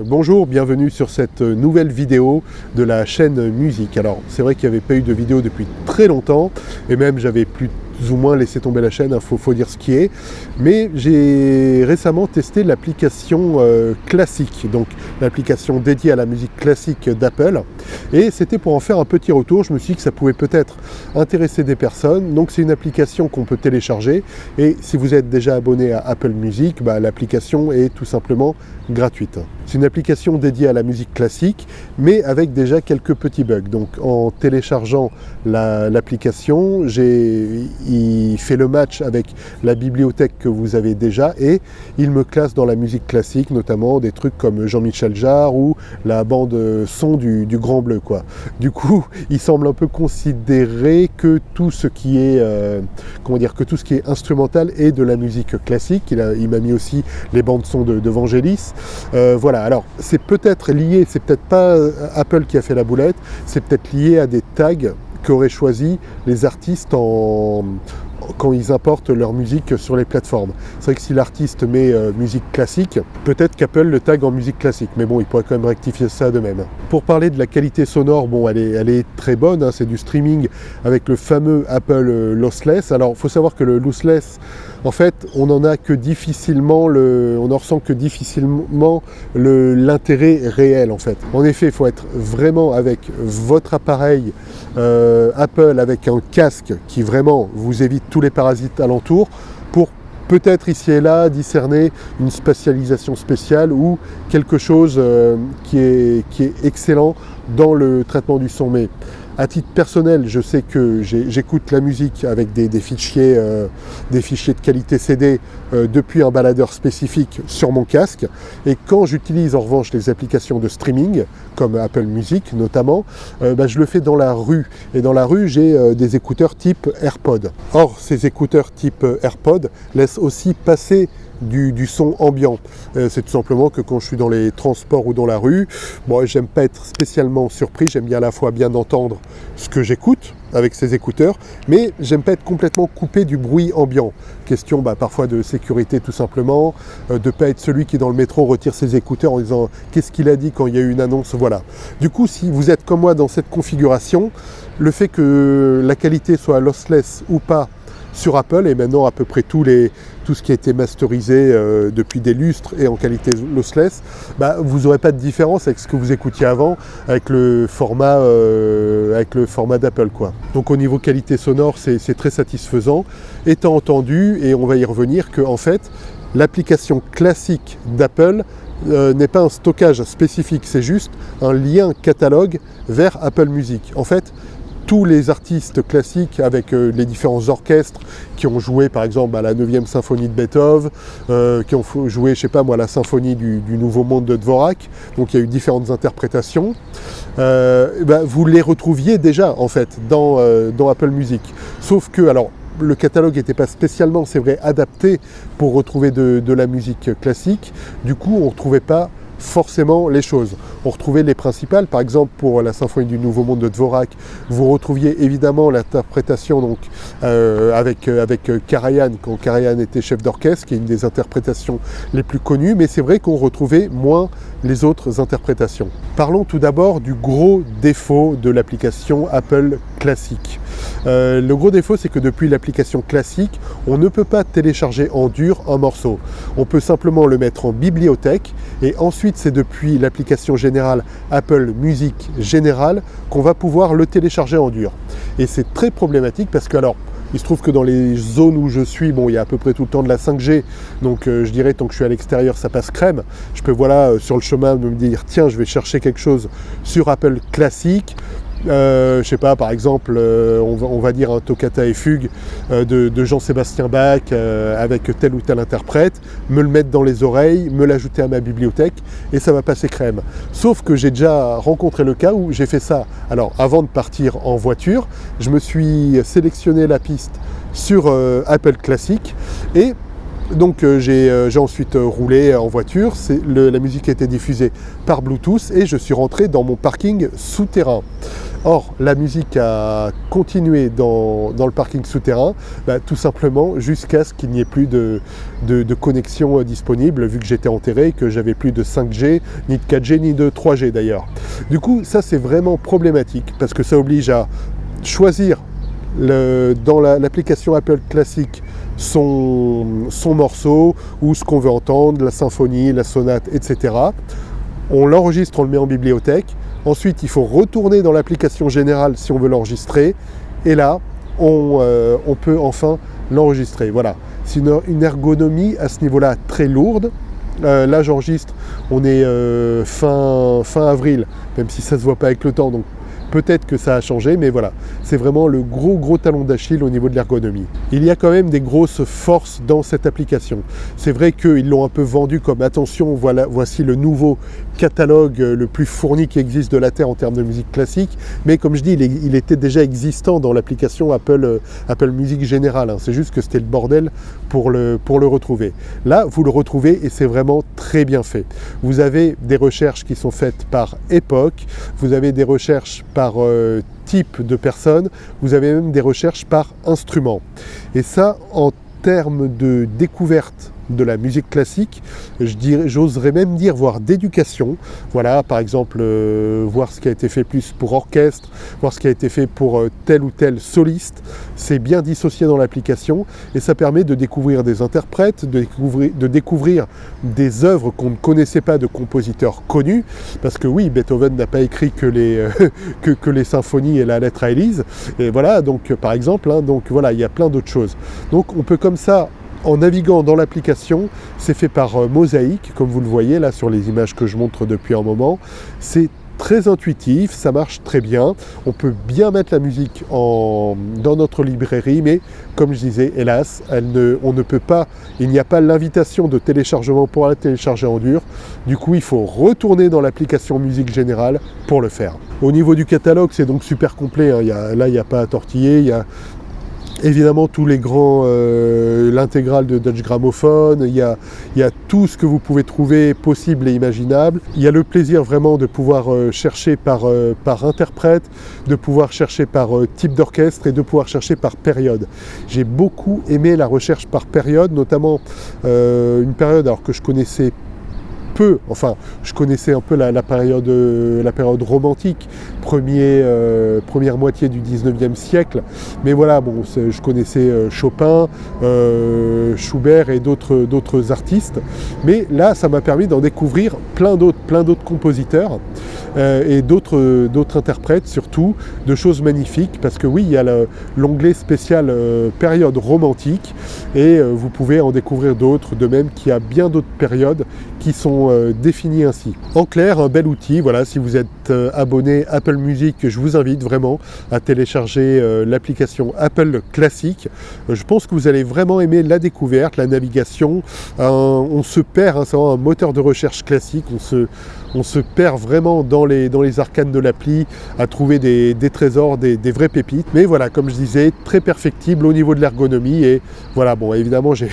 Bonjour, bienvenue sur cette nouvelle vidéo de la chaîne Musique. Alors c'est vrai qu'il n'y avait pas eu de vidéo depuis très longtemps et même j'avais plus ou moins laissé tomber la chaîne, faut dire ce qui est. Mais j'ai récemment testé l'application classique, donc l'application dédiée à la musique classique d'Apple. Et c'était pour en faire un petit retour, je me suis dit que ça pouvait peut-être intéresser des personnes. Donc c'est une application qu'on peut télécharger et si vous êtes déjà abonné à Apple Music, l'application est tout simplement gratuite. C'est une application dédiée à la musique classique, mais avec déjà quelques petits bugs. Donc en téléchargeant l'application, il fait le match avec la bibliothèque que vous avez déjà et il me classe dans la musique classique, notamment des trucs comme Jean-Michel Jarre ou la bande son du Grand Bleu, quoi. Du coup, il semble un peu considérer que tout ce qui est, que tout ce qui est instrumental est de la musique classique. Il m'a mis aussi les bandes son de Vangelis. Voilà, alors c'est peut-être lié, c'est peut-être pas Apple qui a fait la boulette, c'est peut-être lié à des tags qu'auraient choisi les artistes quand ils importent leur musique sur les plateformes. C'est vrai que si l'artiste met musique classique, peut-être qu'Apple le tag en musique classique, mais bon, il pourrait quand même rectifier ça de même. Pour parler de la qualité sonore, bon, elle est très bonne, hein, c'est du streaming avec le fameux Apple Lossless. Alors, il faut savoir que le Lossless, en fait, on en ressent que difficilement l'intérêt réel, en fait. En effet, il faut être vraiment avec votre appareil Apple avec un casque qui vraiment vous évite tous les parasites alentours pour peut-être ici et là discerner une spatialisation spéciale ou quelque chose qui est excellent dans le traitement du son. Mais à titre personnel, je sais que j'écoute la musique avec des fichiers de qualité CD depuis un baladeur spécifique sur mon casque. Et quand j'utilise en revanche les applications de streaming, comme Apple Music notamment, je le fais dans la rue. Et dans la rue, j'ai des écouteurs type AirPod. Or, ces écouteurs type AirPod laissent aussi passer du son ambiant. C'est tout simplement que quand je suis dans les transports ou dans la rue, j'aime pas être spécialement surpris, j'aime bien à la fois bien entendre ce que j'écoute avec ces écouteurs, mais j'aime pas être complètement coupé du bruit ambiant. Question parfois de sécurité tout simplement, de pas être celui qui dans le métro retire ses écouteurs en disant qu'est-ce qu'il a dit quand il y a eu une annonce, voilà. Du coup, si vous êtes comme moi dans cette configuration, le fait que la qualité soit lossless ou pas sur Apple, et maintenant à peu près tout ce qui a été masterisé depuis des lustres et en qualité lossless, vous n'aurez pas de différence avec ce que vous écoutiez avant, avec le format d'Apple, quoi. Donc au niveau qualité sonore, c'est très satisfaisant. Étant entendu, et on va y revenir, que en fait, l'application classique d'Apple n'est pas un stockage spécifique, c'est juste un lien catalogue vers Apple Music. En fait, tous les artistes classiques avec les différents orchestres qui ont joué par exemple à la 9e symphonie de Beethoven, qui ont joué, la symphonie du Nouveau Monde de Dvorak, donc il y a eu différentes interprétations, vous les retrouviez déjà en fait dans Apple Music. Sauf que, alors, le catalogue n'était pas spécialement, c'est vrai, adapté pour retrouver de la musique classique, du coup on ne retrouvait pas forcément les choses. On retrouvait les principales, par exemple pour la symphonie du Nouveau Monde de Dvorak, vous retrouviez évidemment l'interprétation donc avec Karajan, quand Karajan était chef d'orchestre, qui est une des interprétations les plus connues, mais c'est vrai qu'on retrouvait moins les autres interprétations. Parlons tout d'abord du gros défaut de l'application Apple Classique. Le gros défaut, c'est que depuis l'application classique, on ne peut pas télécharger en dur un morceau. On peut simplement le mettre en bibliothèque et ensuite c'est depuis l'application générale Apple Music Générale qu'on va pouvoir le télécharger en dur. Et c'est très problématique parce que, alors, il se trouve que dans les zones où je suis, il y a à peu près tout le temps de la 5G, donc je dirais tant que je suis à l'extérieur, ça passe crème. Je peux, sur le chemin, me dire, tiens, je vais chercher quelque chose sur Apple Classique. Par exemple, on va dire un toccata et fugue de Jean-Sébastien Bach avec tel ou tel interprète, me le mettre dans les oreilles, me l'ajouter à ma bibliothèque et ça va passer crème. Sauf que j'ai déjà rencontré le cas où j'ai fait ça. Alors, avant de partir en voiture, je me suis sélectionné la piste sur Apple Classique et Donc j'ai ensuite roulé en voiture, la musique a été diffusée par Bluetooth et je suis rentré dans mon parking souterrain. Or, la musique a continué dans le parking souterrain, tout simplement jusqu'à ce qu'il n'y ait plus de connexion disponible, vu que j'étais enterré et que j'avais plus de 5G, ni de 4G, ni de 3G d'ailleurs. Du coup, ça c'est vraiment problématique, parce que ça oblige à choisir dans l'application Apple Classic son morceau, ou ce qu'on veut entendre, la symphonie, la sonate, etc. On l'enregistre, on le met en bibliothèque. Ensuite, il faut retourner dans l'application générale si on veut l'enregistrer. Et là, on peut enfin l'enregistrer. Voilà, c'est une ergonomie à ce niveau-là très lourde. Là, j'enregistre, on est fin avril, même si ça ne se voit pas avec le temps. Donc, peut-être que ça a changé, mais voilà, c'est vraiment le gros talon d'Achille au niveau de l'ergonomie. Il y a quand même des grosses forces dans cette application. C'est vrai qu'ils l'ont un peu vendu comme attention, voici le nouveau catalogue le plus fourni qui existe de la Terre en termes de musique classique, mais comme je dis, il était déjà existant dans l'application Apple Music Générale. C'est juste que c'était le bordel pour le retrouver. Là, vous le retrouvez et c'est vraiment très bien fait. Vous avez des recherches qui sont faites par époque, vous avez des recherches par type de personne, vous avez même des recherches par instrument. Et ça, en termes de découverte de la musique classique, j'oserais même dire, voire d'éducation. Voilà, par exemple, voir ce qui a été fait plus pour orchestre, voir ce qui a été fait pour tel ou tel soliste. C'est bien dissocié dans l'application et ça permet de découvrir des interprètes, de découvrir des œuvres qu'on ne connaissait pas de compositeurs connus. Parce que oui, Beethoven n'a pas écrit que les symphonies et la lettre à Élise. Et voilà, donc par exemple, donc voilà, il y a plein d'autres choses. Donc on peut comme ça, en naviguant dans l'application, c'est fait par Mosaic, comme vous le voyez là sur les images que je montre depuis un moment. C'est très intuitif, ça marche très bien. On peut bien mettre la musique dans notre librairie, mais comme je disais, hélas, on ne peut pas, il n'y a pas l'invitation de téléchargement pour la télécharger en dur. Du coup, il faut retourner dans l'application musique générale pour le faire. Au niveau du catalogue, c'est donc super complet. Là, il n'y a pas à tortiller. Il y a évidemment tous les grands, l'intégrale de Deutsche Grammophon, il y a tout ce que vous pouvez trouver possible et imaginable. Il y a le plaisir vraiment de pouvoir chercher par interprète, de pouvoir chercher par type d'orchestre et de pouvoir chercher par période. J'ai beaucoup aimé la recherche par période, notamment une période alors que je connaissais peu, enfin je connaissais un peu la période romantique, première moitié du 19e siècle, mais voilà, bon, je connaissais Chopin, Schubert et d'autres artistes, mais là ça m'a permis d'en découvrir plein d'autres compositeurs et d'autres interprètes, surtout de choses magnifiques, parce que oui, il y a l'onglet spécial période romantique et vous pouvez en découvrir d'autres, de même qu'il y a bien d'autres périodes qui sont définies ainsi. En clair, un bel outil. Voilà, si vous êtes abonné Apple Music, je vous invite vraiment à télécharger l'application Apple Classic. Je pense que vous allez vraiment aimer la découverte, la navigation. On se perd, c'est vraiment un moteur de recherche classique. On se perd vraiment dans les arcanes de l'appli à trouver des trésors, des vraies pépites. Mais voilà, comme je disais, très perfectible au niveau de l'ergonomie. Et voilà, bon, évidemment, j'ai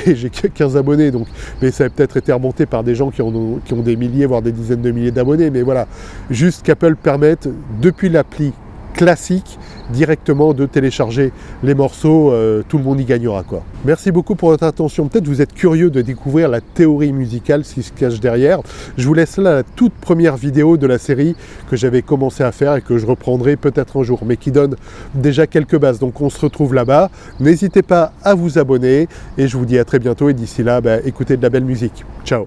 15 abonnés, donc, mais ça a peut-être été remonté par des gens qui ont des milliers, voire des dizaines de milliers d'abonnés. Mais voilà, juste qu'Apple permette, depuis l'appli classique, directement de télécharger les morceaux, tout le monde y gagnera, quoi. Merci beaucoup pour votre attention. Peut-être vous êtes curieux de découvrir la théorie musicale, ce qui se cache derrière. Je vous laisse là la toute première vidéo de la série que j'avais commencé à faire et que je reprendrai peut-être un jour, mais qui donne déjà quelques bases. Donc on se retrouve là-bas. N'hésitez pas à vous abonner et je vous dis à très bientôt et d'ici là, écoutez de la belle musique. Ciao.